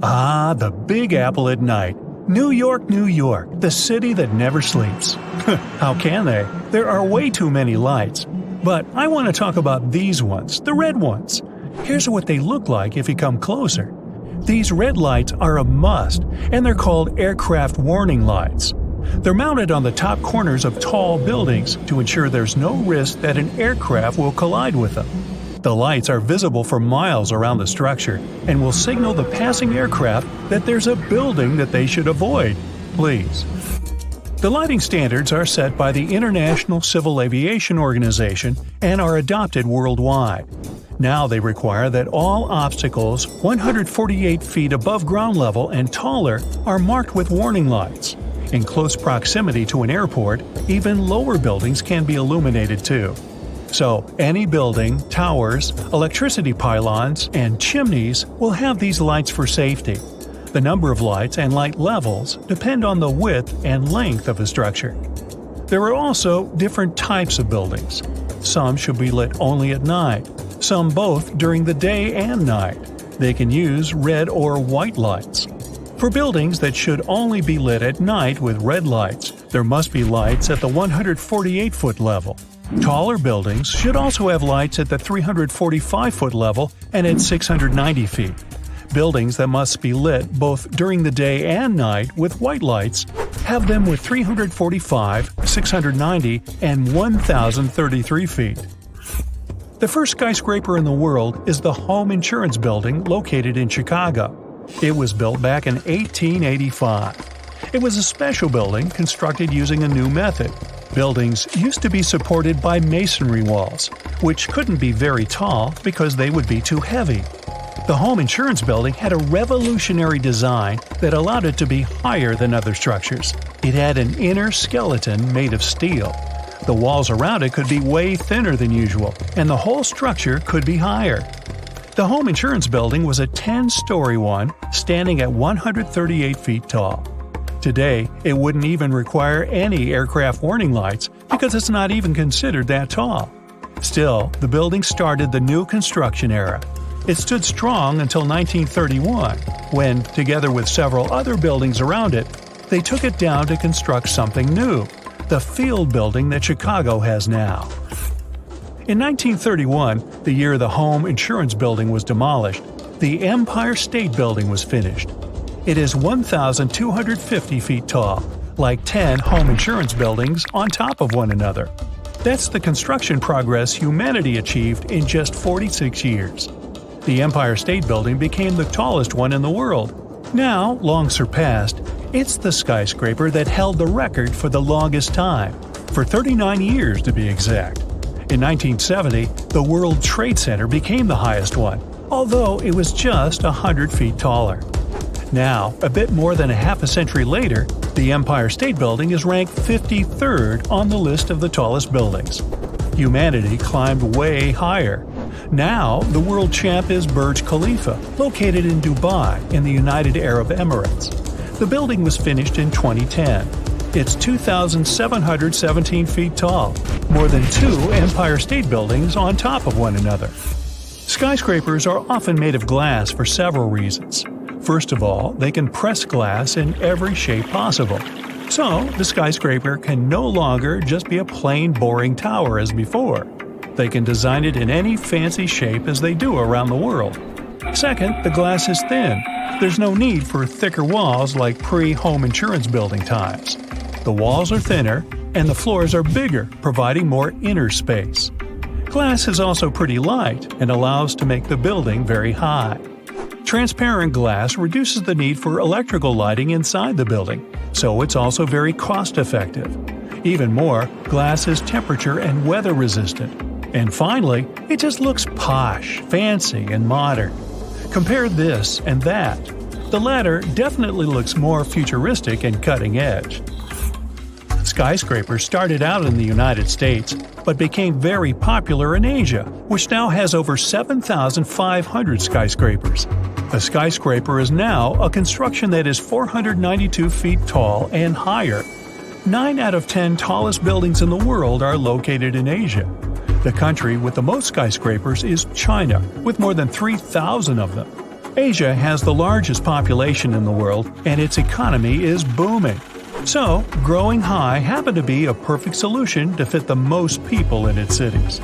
Ah, the Big Apple at night. New York, New York, the city that never sleeps. How can they? There are way too many lights. But I want to talk about these ones, the red ones. Here's what they look like if you come closer. These red lights are a must, and they're called aircraft warning lights. They're mounted on the top corners of tall buildings to ensure there's no risk that an aircraft will collide with them. The lights are visible for miles around the structure and will signal the passing aircraft that there's a building that they should avoid. Please. The lighting standards are set by the International Civil Aviation Organization and are adopted worldwide. Now they require that all obstacles 148 feet above ground level and taller are marked with warning lights. In close proximity to an airport, even lower buildings can be illuminated too. So, any building, towers, electricity pylons, and chimneys will have these lights for safety. The number of lights and light levels depend on the width and length of a structure. There are also different types of buildings. Some should be lit only at night, some both during the day and night. They can use red or white lights. For buildings that should only be lit at night with red lights, there must be lights at the 148-foot level. Taller buildings should also have lights at the 345-foot level and at 690 feet. Buildings that must be lit both during the day and night with white lights have them with 345, 690, and 1,033 feet. The first skyscraper in the world is the Home Insurance Building located in Chicago. It was built back in 1885. It was a special building constructed using a new method. Buildings used to be supported by masonry walls, which couldn't be very tall because they would be too heavy. The Home Insurance Building had a revolutionary design that allowed it to be higher than other structures. It had an inner skeleton made of steel. The walls around it could be way thinner than usual, and the whole structure could be higher. The Home Insurance Building was a 10-story one, standing at 138 feet tall. Today, it wouldn't even require any aircraft warning lights because it's not even considered that tall. Still, the building started the new construction era. It stood strong until 1931, when, together with several other buildings around it, they took it down to construct something new, the field building that Chicago has now. In 1931, the year the Home Insurance Building was demolished, the Empire State Building was finished. It is 1,250 feet tall, like 10 home insurance buildings on top of one another. That's the construction progress humanity achieved in just 46 years. The Empire State Building became the tallest one in the world. Now, long surpassed, it's the skyscraper that held the record for the longest time, for 39 years to be exact. In 1970, the World Trade Center became the highest one, although it was just 100 feet taller. Now, a bit more than a half a century later, the Empire State Building is ranked 53rd on the list of the tallest buildings. Humanity climbed way higher. Now, the world champ is Burj Khalifa, located in Dubai in the United Arab Emirates. The building was finished in 2010. It's 2,717 feet tall, more than two Empire State Buildings on top of one another. Skyscrapers are often made of glass for several reasons. First of all, they can press glass in every shape possible. So, the skyscraper can no longer just be a plain boring tower as before. They can design it in any fancy shape as they do around the world. Second, the glass is thin. There's no need for thicker walls like pre-home insurance building times. The walls are thinner, and the floors are bigger, providing more inner space. Glass is also pretty light and allows to make the building very high. Transparent glass reduces the need for electrical lighting inside the building, so it's also very cost-effective. Even more, glass is temperature and weather resistant. And finally, it just looks posh, fancy, and modern. Compare this and that. The latter definitely looks more futuristic and cutting edge. Skyscrapers started out in the United States, but became very popular in Asia, which now has over 7,500 skyscrapers. A skyscraper is now a construction that is 492 feet tall and higher. 9 out of 10 tallest buildings in the world are located in Asia. The country with the most skyscrapers is China, with more than 3,000 of them. Asia has the largest population in the world, and its economy is booming. So, growing high happened to be a perfect solution to fit the most people in its cities.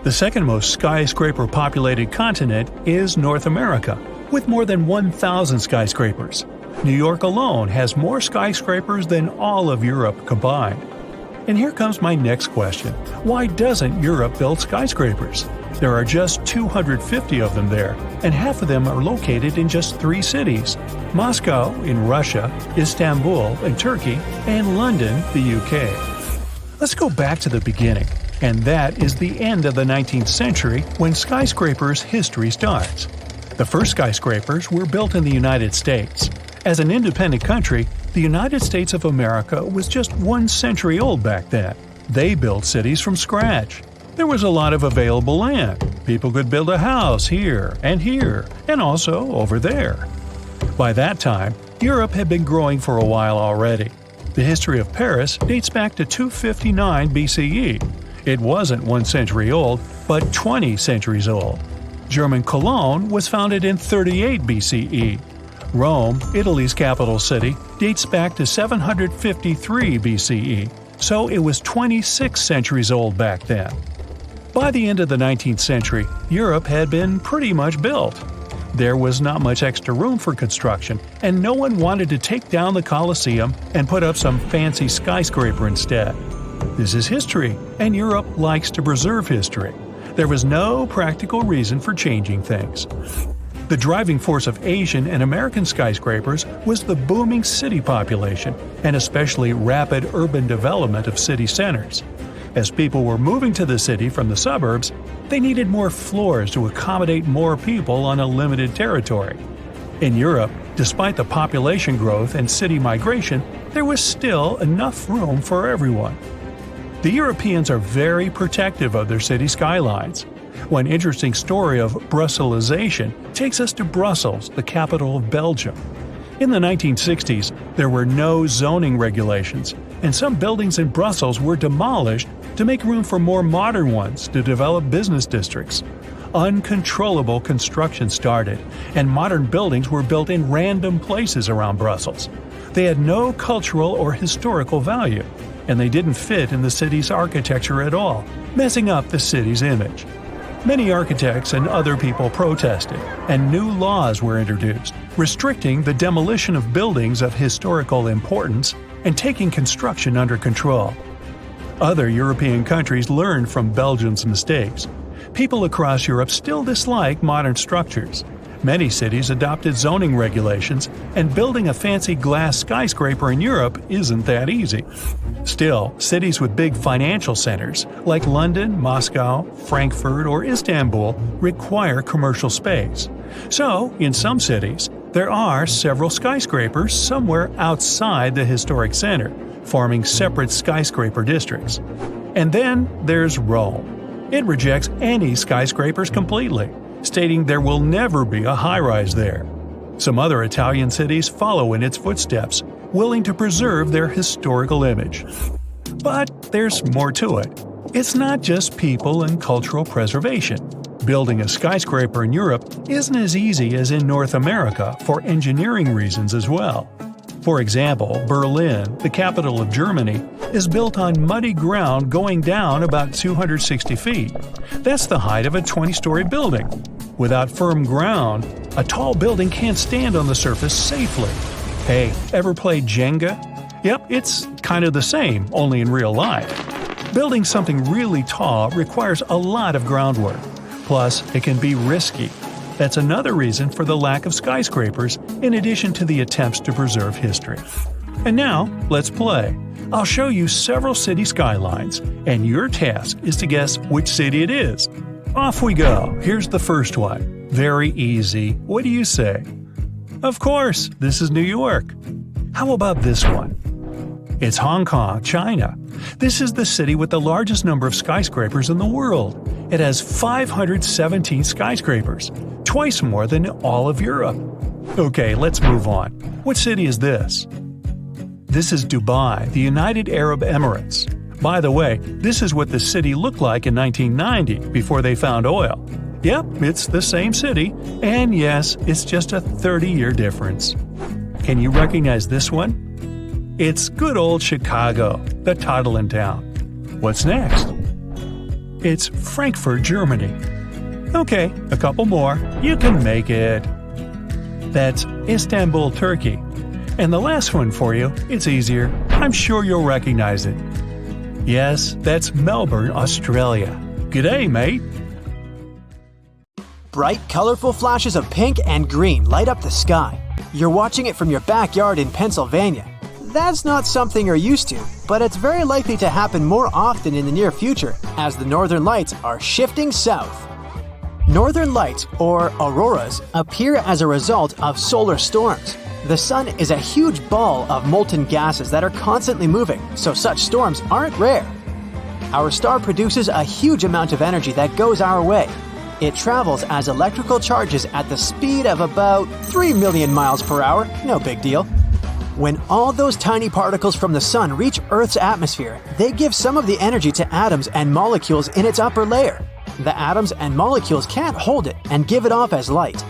The second most skyscraper-populated continent is North America, with more than 1,000 skyscrapers. New York alone has more skyscrapers than all of Europe combined. And here comes my next question. Why doesn't Europe build skyscrapers? There are just 250 of them there, and half of them are located in just 3 cities: Moscow in Russia, Istanbul in Turkey, and London, the UK. Let's go back to the beginning, and that is the end of the 19th century when skyscrapers' history starts. The first skyscrapers were built in the United States. As an independent country, the United States of America was just 1 century old back then. They built cities from scratch. There was a lot of available land. People could build a house here, and also over there. By that time, Europe had been growing for a while already. The history of Paris dates back to 259 BCE. It wasn't 1 century old, but 20 centuries old. German Cologne was founded in 38 BCE. Rome, Italy's capital city, dates back to 753 BCE, so it was 26 centuries old back then. By the end of the 19th century, Europe had been pretty much built. There was not much extra room for construction, and no one wanted to take down the Colosseum and put up some fancy skyscraper instead. This is history, and Europe likes to preserve history. There was no practical reason for changing things. The driving force of Asian and American skyscrapers was the booming city population, and especially rapid urban development of city centers. As people were moving to the city from the suburbs, they needed more floors to accommodate more people on a limited territory. In Europe, despite the population growth and city migration, there was still enough room for everyone. The Europeans are very protective of their city skylines. One interesting story of Brusselization takes us to Brussels, the capital of Belgium. In the 1960s, there were no zoning regulations, and some buildings in Brussels were demolished to make room for more modern ones to develop business districts. Uncontrollable construction started, and modern buildings were built in random places around Brussels. They had no cultural or historical value, and they didn't fit in the city's architecture at all, messing up the city's image. Many architects and other people protested, and new laws were introduced, restricting the demolition of buildings of historical importance and taking construction under control. Other European countries learned from Belgium's mistakes. People across Europe still dislike modern structures. Many cities adopted zoning regulations, and building a fancy glass skyscraper in Europe isn't that easy. Still, cities with big financial centers, like London, Moscow, Frankfurt, or Istanbul, require commercial space. So, in some cities, there are several skyscrapers somewhere outside the historic center, forming separate skyscraper districts. And then there's Rome. It rejects any skyscrapers completely, stating there will never be a high-rise there. Some other Italian cities follow in its footsteps, willing to preserve their historical image. But there's more to it. It's not just people and cultural preservation. Building a skyscraper in Europe isn't as easy as in North America for engineering reasons as well. For example, Berlin, the capital of Germany, is built on muddy ground going down about 260 feet. That's the height of a 20-story building. Without firm ground, a tall building can't stand on the surface safely. Hey, ever played Jenga? Yep, it's kind of the same, only in real life. Building something really tall requires a lot of groundwork. Plus, it can be risky. That's another reason for the lack of skyscrapers, in addition to the attempts to preserve history. And now, let's play. I'll show you several city skylines, and your task is to guess which city it is. Off we go. Here's the first one. Very easy. What do you say? Of course, this is New York. How about this one? It's Hong Kong, China. This is the city with the largest number of skyscrapers in the world. It has 517 skyscrapers, twice more than all of Europe. Okay, let's move on. What city is this? This is Dubai, the United Arab Emirates. By the way, this is what the city looked like in 1990, before they found oil. Yep, it's the same city, and yes, it's just a 30-year difference. Can you recognize this one? It's good old Chicago, the Toddlin' town. What's next? It's Frankfurt, Germany. Okay, a couple more. You can make it. That's Istanbul, Turkey. And the last one for you, it's easier. I'm sure you'll recognize it. Yes, that's Melbourne, Australia. G'day, mate. Bright, colorful flashes of pink and green light up the sky. You're watching it from your backyard in Pennsylvania. That's not something you're used to, but it's very likely to happen more often in the near future as the northern lights are shifting south. Northern lights, or auroras, appear as a result of solar storms. The sun is a huge ball of molten gases that are constantly moving, so such storms aren't rare. Our star produces a huge amount of energy that goes our way. It travels as electrical charges at the speed of about 3 million miles per hour, no big deal. When all those tiny particles from the sun reach Earth's atmosphere, they give some of the energy to atoms and molecules in its upper layer. The atoms and molecules can't hold it and give it off as light.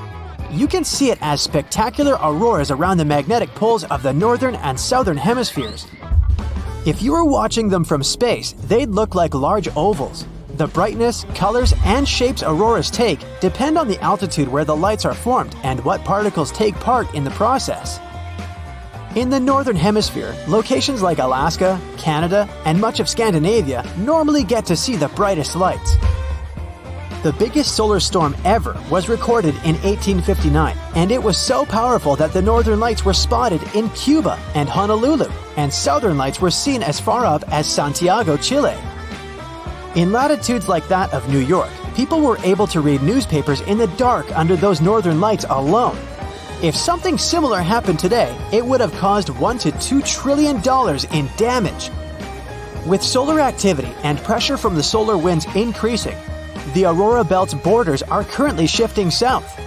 You can see it as spectacular auroras around the magnetic poles of the northern and southern hemispheres. If you were watching them from space, they'd look like large ovals. The brightness, colors, and shapes auroras take depend on the altitude where the lights are formed and what particles take part in the process. In the northern hemisphere, locations like Alaska, Canada, and much of Scandinavia normally get to see the brightest lights. The biggest solar storm ever was recorded in 1859, and it was so powerful that the northern lights were spotted in Cuba and Honolulu, and southern lights were seen as far up as Santiago, Chile. In latitudes like that of New York, people were able to read newspapers in the dark under those northern lights alone. If something similar happened today, it would have caused $1 to $2 trillion in damage. With solar activity and pressure from the solar winds increasing, the aurora belt's borders are currently shifting south.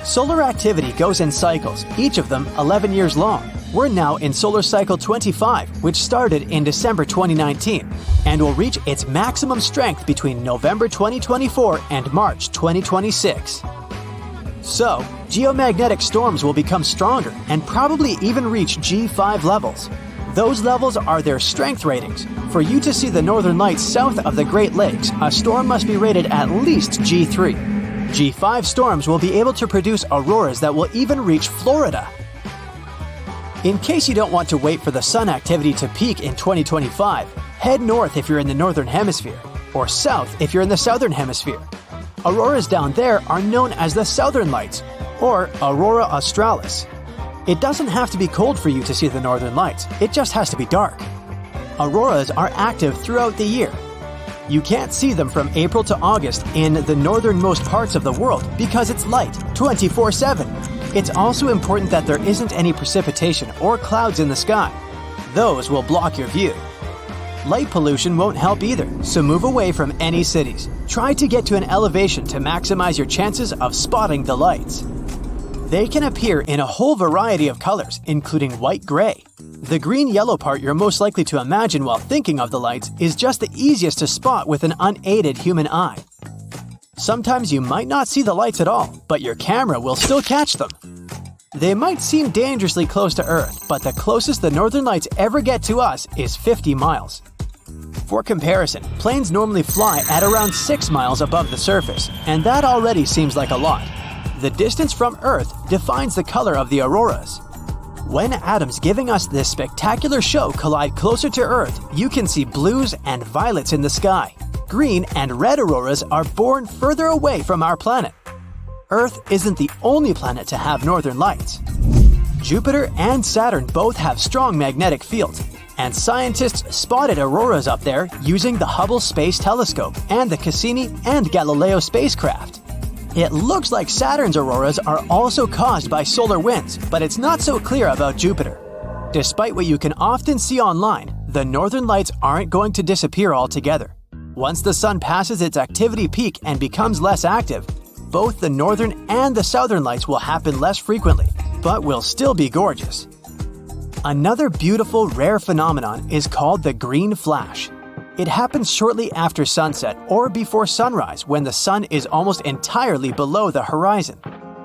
Solar activity goes in cycles, each of them 11 years long. We're now in solar cycle 25, which started in December 2019, and will reach its maximum strength between November 2024 and March 2026. So, geomagnetic storms will become stronger and probably even reach G5 levels. Those levels are their strength ratings. For you to see the northern lights south of the Great Lakes, a storm must be rated at least G3. G5 storms will be able to produce auroras that will even reach Florida. In case you don't want to wait for the sun activity to peak in 2025, head north if you're in the northern hemisphere, or south if you're in the southern hemisphere. Auroras down there are known as the southern lights, or aurora australis. It doesn't have to be cold for you to see the northern lights, it just has to be dark. Auroras are active throughout the year. You can't see them from April to August in the northernmost parts of the world because it's light 24/7. It's also important that there isn't any precipitation or clouds in the sky. Those will block your view. Light pollution won't help either, so move away from any cities. Try to get to an elevation to maximize your chances of spotting the lights. They can appear in a whole variety of colors, including white-gray. The green-yellow part you're most likely to imagine while thinking of the lights is just the easiest to spot with an unaided human eye. Sometimes you might not see the lights at all, but your camera will still catch them. They might seem dangerously close to Earth, but the closest the northern lights ever get to us is 50 miles. For comparison, planes normally fly at around 6 miles above the surface, and that already seems like a lot. The distance from Earth defines the color of the auroras. When atoms giving us this spectacular show collide closer to Earth, you can see blues and violets in the sky. Green and red auroras are born further away from our planet. Earth isn't the only planet to have northern lights. Jupiter and Saturn both have strong magnetic fields, and scientists spotted auroras up there using the Hubble Space Telescope and the Cassini and Galileo spacecraft. It looks like Saturn's auroras are also caused by solar winds, but it's not so clear about Jupiter. Despite what you can often see online, the northern lights aren't going to disappear altogether. Once the sun passes its activity peak and becomes less active, both the northern and the southern lights will happen less frequently, but will still be gorgeous. Another beautiful, rare phenomenon is called the green flash. It happens shortly after sunset or before sunrise when the sun is almost entirely below the horizon,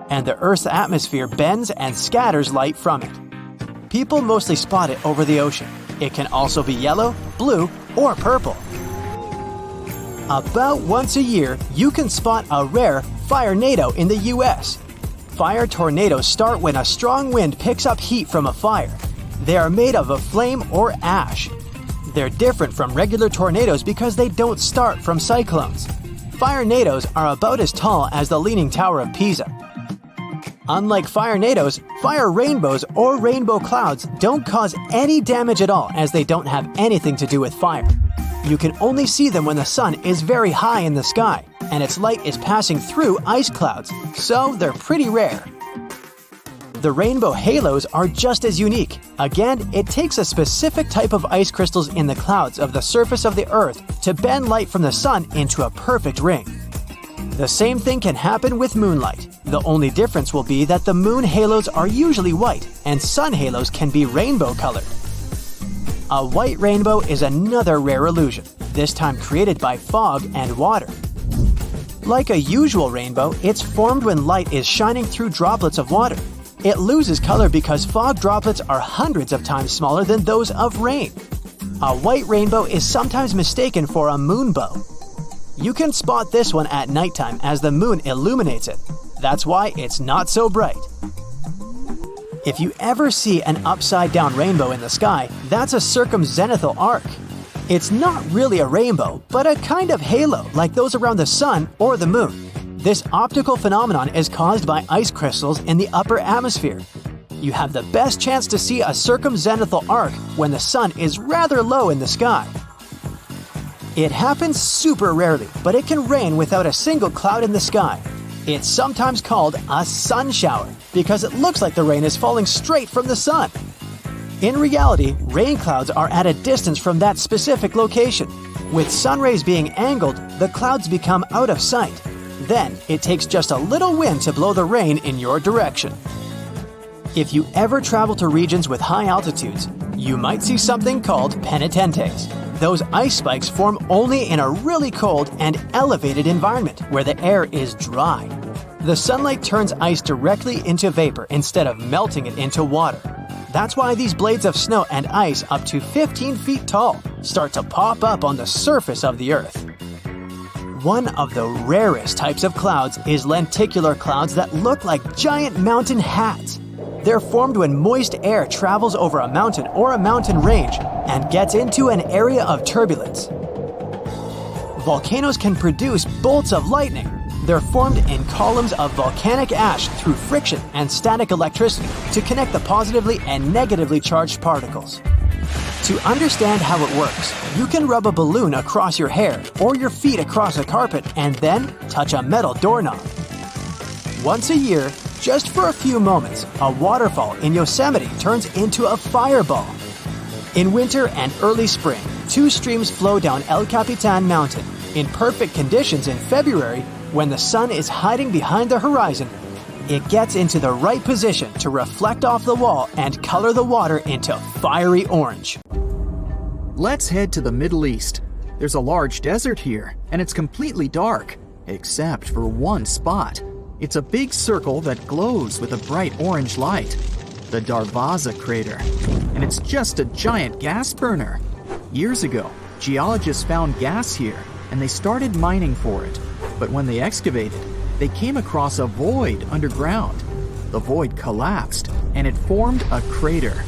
and the Earth's atmosphere bends and scatters light from it. People mostly spot it over the ocean. It can also be yellow, blue, or purple. About once a year, you can spot a rare firenado in the US. Fire tornadoes start when a strong wind picks up heat from a fire. They are made of a flame or ash. They're different from regular tornadoes because they don't start from cyclones. Firenadoes are about as tall as the Leaning Tower of Pisa. Unlike firenadoes, fire rainbows or rainbow clouds don't cause any damage at all as they don't have anything to do with fire. You can only see them when the sun is very high in the sky and its light is passing through ice clouds, so they're pretty rare. The rainbow halos are just as unique. Again, it takes a specific type of ice crystals in the clouds of the surface of the Earth to bend light from the sun into a perfect ring. The same thing can happen with moonlight. The only difference will be that the moon halos are usually white and sun halos can be rainbow colored. A white rainbow is another rare illusion, this time created by fog and water. Like a usual rainbow, it's formed when light is shining through droplets of water. It loses color because fog droplets are hundreds of times smaller than those of rain. A white rainbow is sometimes mistaken for a moonbow. You can spot this one at nighttime as the moon illuminates it. That's why it's not so bright. If you ever see an upside-down rainbow in the sky, that's a circumzenithal arc. It's not really a rainbow, but a kind of halo like those around the sun or the moon. This optical phenomenon is caused by ice crystals in the upper atmosphere. You have the best chance to see a circumzenithal arc when the sun is rather low in the sky. It happens super rarely, but it can rain without a single cloud in the sky. It's sometimes called a sun shower because it looks like the rain is falling straight from the sun. In reality, rain clouds are at a distance from that specific location. With sun rays being angled, the clouds become out of sight. Then, it takes just a little wind to blow the rain in your direction. If you ever travel to regions with high altitudes, you might see something called penitentes. Those ice spikes form only in a really cold and elevated environment where the air is dry. The sunlight turns ice directly into vapor instead of melting it into water. That's why these blades of snow and ice up to 15 feet tall start to pop up on the surface of the Earth. One of the rarest types of clouds is lenticular clouds that look like giant mountain hats. They're formed when moist air travels over a mountain or a mountain range and gets into an area of turbulence. Volcanoes can produce bolts of lightning. They're formed in columns of volcanic ash through friction and static electricity to connect the positively and negatively charged particles. To understand how it works, you can rub a balloon across your hair or your feet across a carpet and then touch a metal doorknob. Once a year, just for a few moments, a waterfall in Yosemite turns into a fireball. In winter and early spring, two streams flow down El Capitan Mountain. In perfect conditions in February, when the sun is hiding behind the horizon, it gets into the right position to reflect off the wall and color the water into fiery orange. Let's head to the Middle East. There's a large desert here, and it's completely dark, except for one spot. It's a big circle that glows with a bright orange light, the Darvaza crater, and it's just a giant gas burner. Years ago, geologists found gas here, and they started mining for it. But when they excavated, they came across a void underground. The void collapsed, and it formed a crater.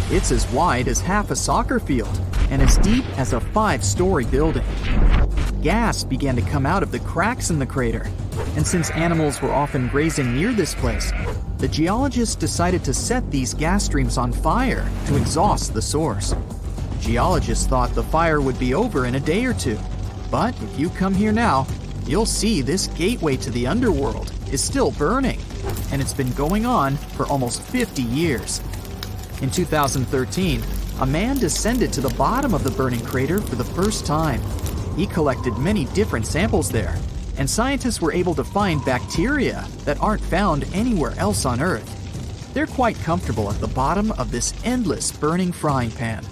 It's as wide as half a soccer field, and as deep as a 5-story building. Gas began to come out of the cracks in the crater, and since animals were often grazing near this place, the geologists decided to set these gas streams on fire to exhaust the source. Geologists thought the fire would be over in a day or two, but if you come here now, you'll see this gateway to the underworld is still burning, and it's been going on for almost 50 years. In 2013, a man descended to the bottom of the burning crater for the first time. He collected many different samples there, and scientists were able to find bacteria that aren't found anywhere else on Earth. They're quite comfortable at the bottom of this endless burning frying pan.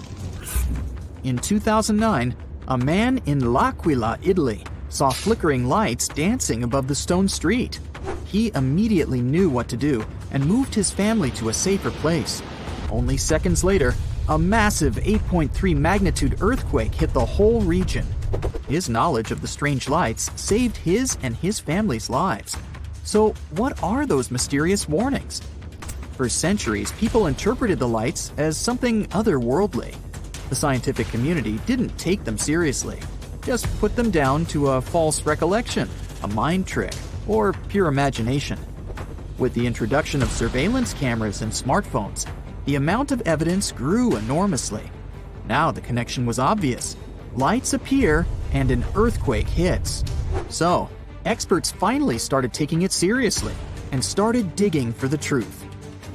In 2009, A man in L'Aquila, Italy, saw flickering lights dancing above the stone street. He immediately knew what to do and moved his family to a safer place. Only seconds later, a massive 8.3 magnitude earthquake hit the whole region. His knowledge of the strange lights saved his and his family's lives. So, what are those mysterious warnings? For centuries, people interpreted the lights as something otherworldly. The scientific community didn't take them seriously, just put them down to a false recollection, a mind trick, or pure imagination. With the introduction of surveillance cameras and smartphones, the amount of evidence grew enormously. Now the connection was obvious. Lights appear and an earthquake hits. So, experts finally started taking it seriously and started digging for the truth.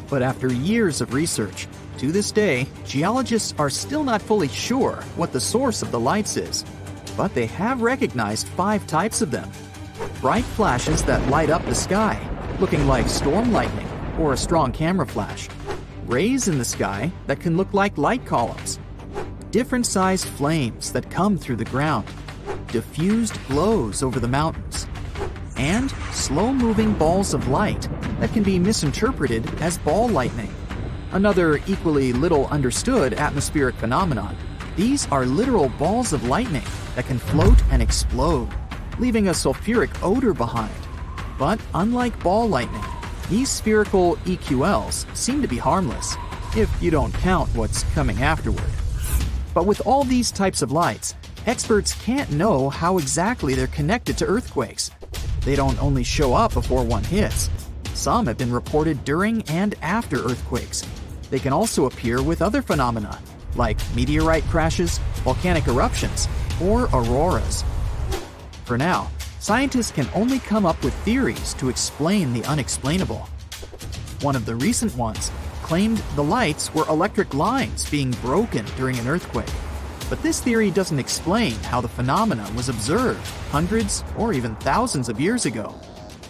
But after years of research, to this day, geologists are still not fully sure what the source of the lights is. But they have recognized 5 types of them. Bright flashes that light up the sky, looking like storm lightning or a strong camera flash. Rays in the sky that can look like light columns. Different sized flames that come through the ground. Diffused glows over the mountains. And slow-moving balls of light that can be misinterpreted as ball lightning. Another equally little understood atmospheric phenomenon. These are literal balls of lightning that can float and explode, leaving a sulfuric odor behind. But unlike ball lightning, these spherical EQLs seem to be harmless, if you don't count what's coming afterward. But with all these types of lights, experts can't know how exactly they're connected to earthquakes. They don't only show up before one hits. Some have been reported during and after earthquakes. They can also appear with other phenomena, like meteorite crashes, volcanic eruptions, or auroras. For now, scientists can only come up with theories to explain the unexplainable. One of the recent ones claimed the lights were electric lines being broken during an earthquake. But this theory doesn't explain how the phenomenon was observed hundreds or even thousands of years ago.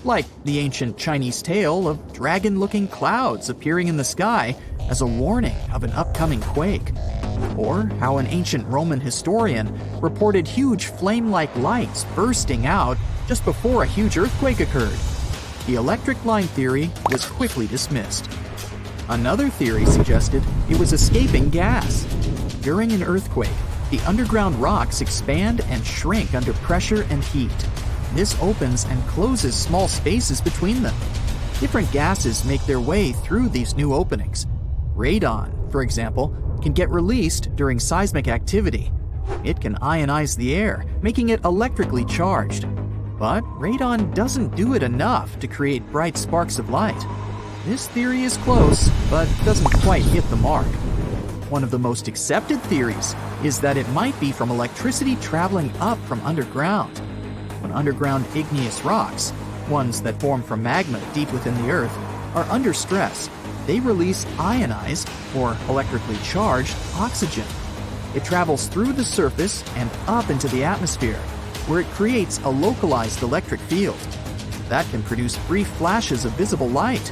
Like the ancient Chinese tale of dragon-looking clouds appearing in the sky as a warning of an upcoming quake. Or how an ancient Roman historian reported huge flame-like lights bursting out just before a huge earthquake occurred. The electric line theory was quickly dismissed. Another theory suggested it was escaping gas. During an earthquake, the underground rocks expand and shrink under pressure and heat. This opens and closes small spaces between them. Different gases make their way through these new openings. Radon, for example, can get released during seismic activity. It can ionize the air, making it electrically charged. But radon doesn't do it enough to create bright sparks of light. This theory is close, but doesn't quite hit the mark. One of the most accepted theories is that it might be from electricity traveling up from underground. When underground igneous rocks, ones that form from magma deep within the earth, are under stress, they release ionized, or electrically charged, oxygen. It travels through the surface and up into the atmosphere, where it creates a localized electric field. That can produce brief flashes of visible light.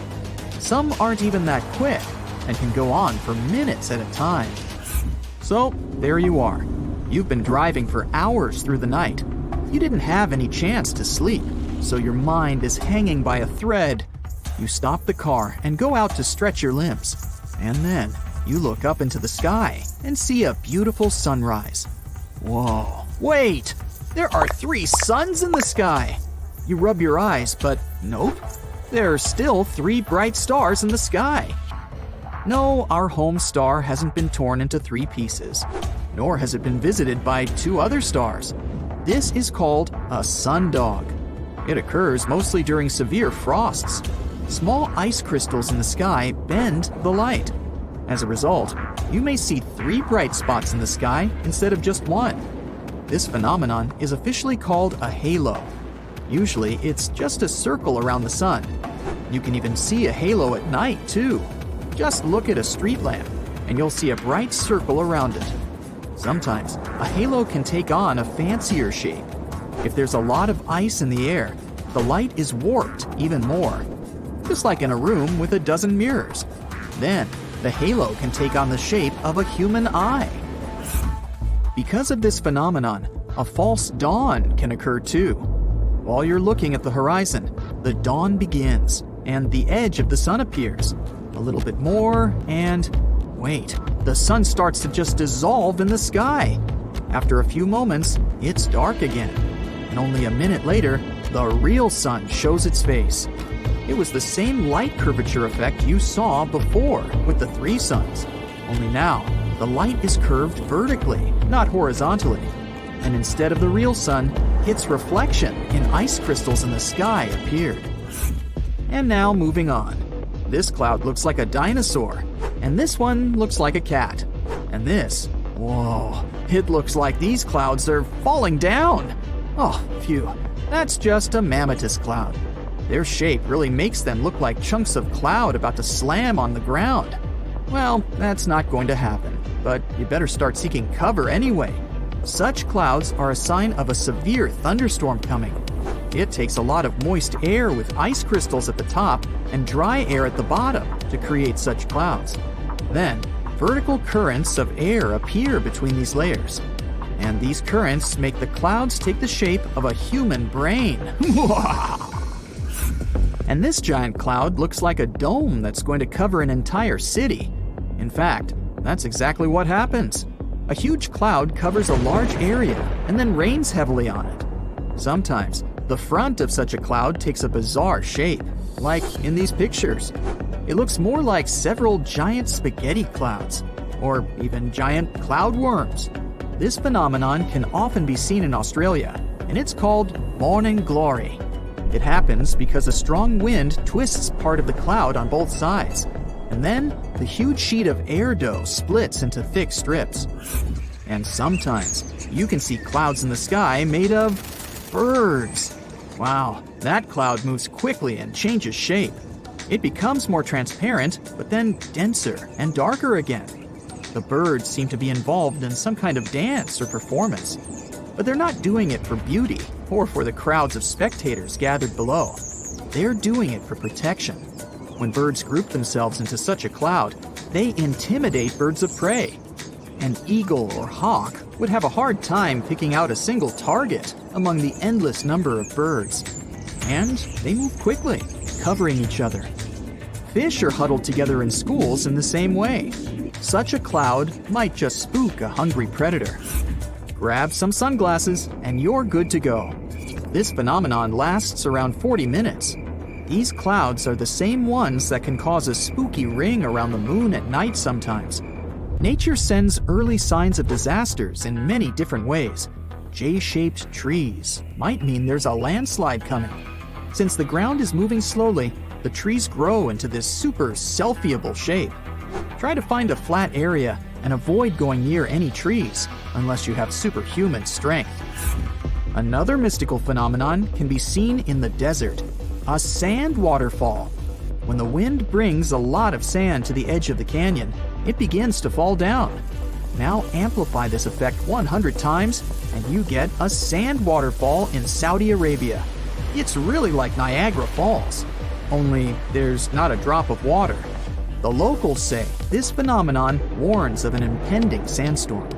Some aren't even that quick, and can go on for minutes at a time. So, there you are. You've been driving for hours through the night. You didn't have any chance to sleep, so your mind is hanging by a thread. You stop the car and go out to stretch your limbs. And then, you look up into the sky and see a beautiful sunrise. Whoa, wait! There are 3 suns in the sky! You rub your eyes, but nope. There are still 3 bright stars in the sky. No, our home star hasn't been torn into 3 pieces, nor has it been visited by 2 other stars. This is called a sundog. It occurs mostly during severe frosts. Small ice crystals in the sky bend the light. As a result, you may see 3 bright spots in the sky instead of just 1. This phenomenon is officially called a halo. Usually, it's just a circle around the sun. You can even see a halo at night, too. Just look at a street lamp, and you'll see a bright circle around it. Sometimes, a halo can take on a fancier shape. If there's a lot of ice in the air, the light is warped even more. Just like in a room with a dozen mirrors. Then, the halo can take on the shape of a human eye. Because of this phenomenon, a false dawn can occur too. While you're looking at the horizon, the dawn begins, and the edge of the sun appears. A little bit more, and wait, the sun starts to just dissolve in the sky. After a few moments, it's dark again. And only a minute later, the real sun shows its face. It was the same light curvature effect you saw before with the three suns. Only now, the light is curved vertically, not horizontally. And instead of the real sun, its reflection in ice crystals in the sky appeared. And now moving on. This cloud looks like a dinosaur, and this one looks like a cat. And this, whoa, it looks like these clouds are falling down. Oh, phew, that's just a mammatus cloud. Their shape really makes them look like chunks of cloud about to slam on the ground. Well, that's not going to happen, but you better start seeking cover anyway. Such clouds are a sign of a severe thunderstorm coming. It takes a lot of moist air with ice crystals at the top and dry air at the bottom to create such clouds. Then, vertical currents of air appear between these layers. And these currents make the clouds take the shape of a human brain. And this giant cloud looks like a dome that's going to cover an entire city. In fact, that's exactly what happens. A huge cloud covers a large area and then rains heavily on it. Sometimes, the front of such a cloud takes a bizarre shape, like in these pictures. It looks more like several giant spaghetti clouds, or even giant cloud worms. This phenomenon can often be seen in Australia, and it's called morning glory. It happens because a strong wind twists part of the cloud on both sides, and then the huge sheet of air dough splits into thick strips. And sometimes you can see clouds in the sky made of birds. Wow, that cloud moves quickly and changes shape. It becomes more transparent, but then denser and darker again. The birds seem to be involved in some kind of dance or performance, but they're not doing it for beauty or for the crowds of spectators gathered below. They're doing it for protection. When birds group themselves into such a cloud, they intimidate birds of prey. An eagle or hawk would have a hard time picking out a single target among the endless number of birds. And they move quickly, covering each other. Fish are huddled together in schools in the same way. Such a cloud might just spook a hungry predator. Grab some sunglasses and you're good to go. This phenomenon lasts around 40 minutes. These clouds are the same ones that can cause a spooky ring around the moon at night sometimes. Nature sends early signs of disasters in many different ways. J-shaped trees might mean there's a landslide coming. Since the ground is moving slowly, the trees grow into this super selfieable shape. Try to find a flat area and avoid going near any trees unless you have superhuman strength. Another mystical phenomenon can be seen in the desert. A sand waterfall. When the wind brings a lot of sand to the edge of the canyon, it begins to fall down. Now amplify this effect 100 times and you get a sand waterfall in Saudi Arabia. It's really like Niagara Falls, only there's not a drop of water. The locals say this phenomenon warns of an impending sandstorm.